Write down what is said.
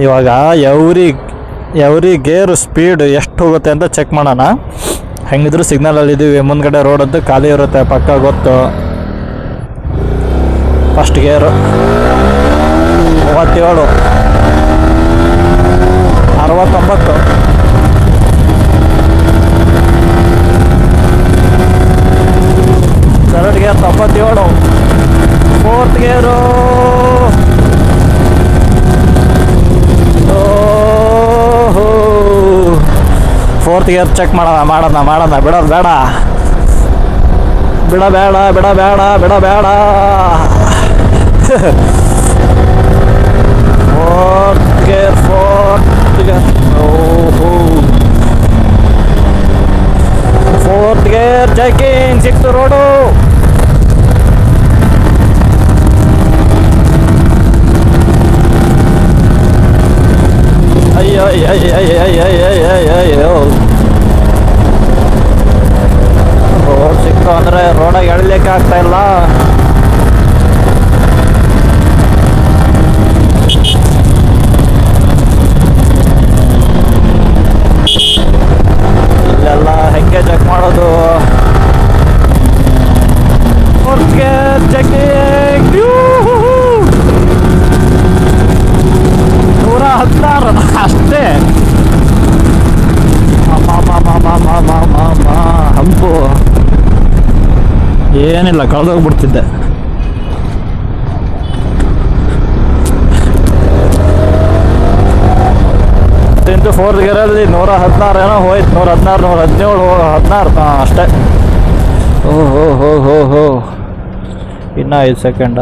ಇವಾಗ every gear speed ಎಷ್ಟು ಹೋಗುತ್ತೆ ಅಂತ ಚೆಕ್ ಮಾಡೋಣ. ಹೆಂಗಿದ್ರು ಸಿಗ್ನಲಲ್ಲಿ ಇದ್ದೀವಿ, ಮುಂದ್ಗಡೆ ರೋಡದ್ದು ಖಾಲಿ ಇರುತ್ತೆ ಪಕ್ಕ ಗೊತ್ತು. ಫಸ್ಟ್ ಗೇರು 37, 69, ಥರ್ಡ್ ಗೇರ್ 97, ಫೋರ್ತ್ ಗೇರು ಫೋರ್ತ್ ಗೇರ್ ಚೆಕ್ ಮಾಡೋಣ ಬಿಡೋದು ಬೇಡ. ಫೋರ್ತ್ ಗೇರ್ ಚೆಕಿಂಗ್, ಸಿಕ್ತು ರೋಡು. ಅಯ್ಯೋ ರೋಡ್ ಸಿಕ್ತು ಅಂದರೆ ರೋಡಾಗಿ ಎಳಿಲಿಕ್ಕೆ ಆಗ್ತಾ ಇಲ್ಲ. ಇಲ್ಲೆಲ್ಲ ಹೆಂಗೆ ಚೆಕ್ ಮಾಡೋದು? ಫೋರ್ತ್ ಗೇರ್ ಚೆಕಿಂಗ್ 116 ಅಷ್ಟೇ. ಹಂಪು ಏನಿಲ್ಲ, ಕಳೆದೋಗ್ಬಿಡ್ತಿದ್ದೆ. ಇಂಟು ಫೋರ್ತ್ ಗೇರಲ್ಲಿ 116 ಏನೋ ಹೋಯ್ತು. 116, 117, 16 ಅಷ್ಟೇ. ಓಹೋ ಇನ್ನೂ 5 ಸೆಕೆಂಡ.